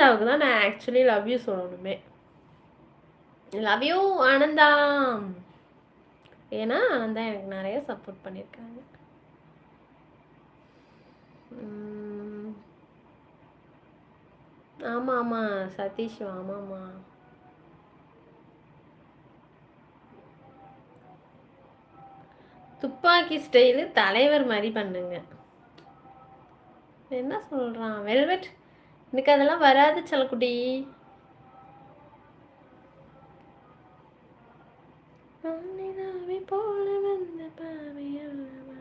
ஆனந்தாவுக்கு தான் நான் actually love you சொல்லணுமே. Love you Ananda. ஏன்னா ஆனந்தா எனக்கு நிறைய சப்போர்ட் பண்ணியிருக்காங்க. ஆமாம் ஆமாம் சதீஷ், ஆமாம்மா. துப்பாக்கி ஸ்டைலு தலைவர் மாதிரி பண்ணுங்க. என்ன சொல்கிறான் வெல்வெட்? எனக்கு அதெல்லாம் வராது செல்லக்குட்டி. போல வந்த பாவையல்லவா.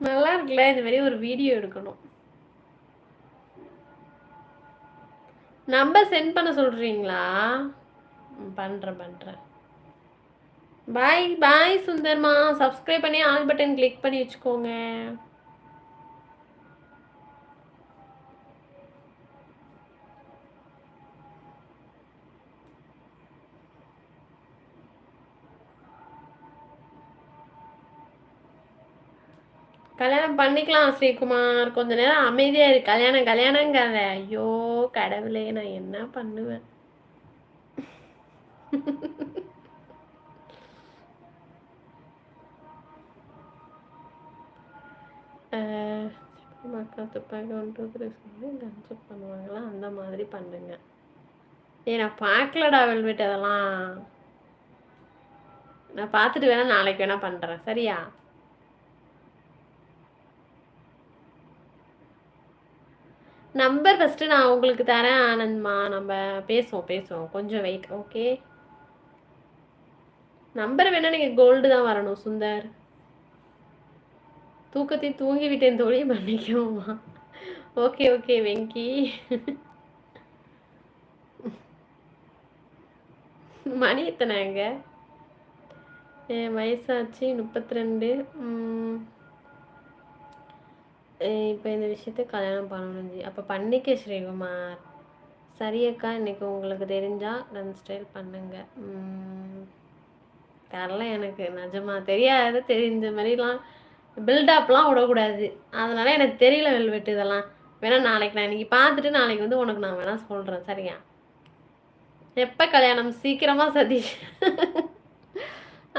நல்லா இருக்குல்ல? இது மாதிரி ஒரு வீடியோ எடுக்கணும். நம்பர் சென்ட் பண்ண சொல்றீங்களா? பண்றேன். பாய் பாய் சுந்தர்மா. சப்ஸ்கிரைப் பண்ணி ஆல் பட்டன் கிளிக் பண்ணி வச்சுக்கோங்க. கல்யாணம் பண்ணிக்கலாம் ஸ்ரீகுமார். கொஞ்ச நேரம் அமைதியா இரு. கல்யாணங்காத. ஐயோ கடவுளே, நான் என்ன பண்ணுவேன்? மக்கள் துப்பாக்கி 1 2 3 சொல்லி கன்செப்ட் பண்ணுவாங்களா, அந்த மாதிரி பண்ணுங்க. நான் பார்க்கலடா வெல்வெட். அதெல்லாம் நான் பார்த்துட்டு வேணா நாளைக்கு வேணா பண்ணுறேன். சரியா? நம்பர் ஃபஸ்ட்டு நான் உங்களுக்கு தரேன் ஆனந்த்மா. நம்ம பேசுவோம். கொஞ்சம் வெயிட். ஓகே, நம்பர் வேணா நீங்கள் கோல்டு தான் வரணும் சுந்தர். தூக்கத்தை தூங்கி விட்டேன் தோழி, மன்னிக்கோமா. ஓகே வெங்கி. மணி எத்தனைங்க? என் வயசாச்சு 32. இப்போ இந்த விஷயத்த கல்யாணம் பண்ணணும். அப்போ பண்ணிக்க ஸ்ரீகுமார். சரியக்கா, இன்னைக்கு உங்களுக்கு தெரிஞ்சா கன் ஸ்டைல் பண்ணுங்க. தெரில எனக்கு, நிஜமா தெரியாது. தெரிஞ்ச மாதிரிலாம் பில்டப்லாம் விடக்கூடாது. அதனால எனக்கு தெரியல வெல்வெட்டு. இதெல்லாம் வேணா நாளைக்கு நான் இன்னைக்கு பார்த்துட்டு நாளைக்கு வந்து உனக்கு நான் வேணா சொல்கிறேன். சரியா? எப்போ கல்யாணம்? சீக்கிரமாக சதீஷ்.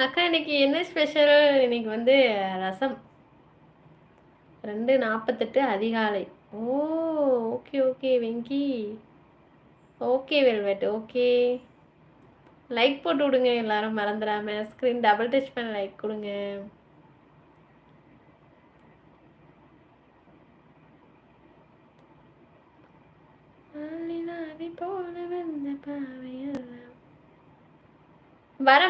அக்கா இன்னைக்கு என்ன ஸ்பெஷல்? இன்னைக்கு வந்து ரசம். 2:48 அதிகாலை. Okay Venky. Okay velvet. Okay, like போட்டு விடுங்க எல்லாரும் மறந்துடாம. ஸ்க்ரீன் டபுள் டச் பண்ண லைக் கொடுங்க.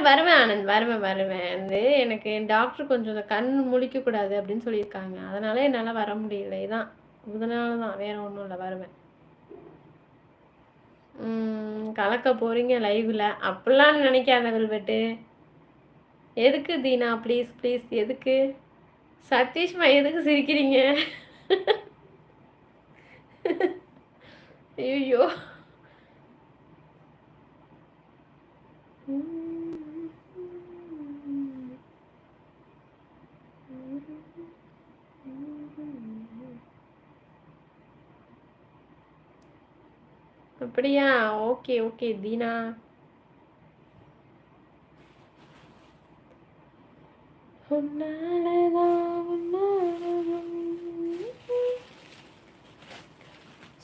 வருவேன் ஆனந்த், வருவேன். எனக்கு டாக்டர் கொஞ்சம் கண் முழிக்கக்கூடாது அப்படின்னு சொல்லியிருக்காங்க. அதனால என்னால் வர முடியல. இதான் இதனால தான், வேற ஒன்றும் இல்லை. வருவேன். கலக்க போறீங்க லைவ்ல? அப்படிலாம் நினைக்காத வெல்வெட்டு. எதுக்கு தீனா? ப்ளீஸ் எதுக்கு? சதீஷ்மா எதுக்கு சிரிக்கிறீங்க? ஐயோ, அப்படியா? ஓகே தீனா.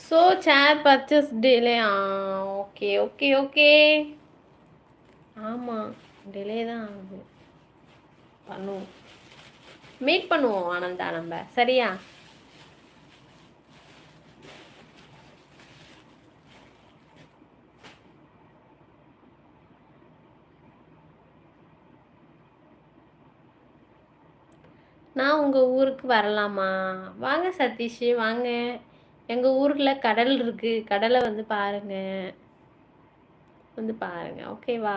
ஸோ சேர் பர்ச்சேஸ் டிலே. ஓகே. ஆமாம், டிலே தான் ஆகுது. பண்ணுவோம், மீட் பண்ணுவோம் ஆனந்தா நம்ம. சரியா? நான் உங்கள் ஊருக்கு வரலாமா? வாங்க சதீஷ், வாங்க. எங்கள் ஊரில் கடல் இருக்குது. கடலை வந்து பாருங்க. ஓகேவா?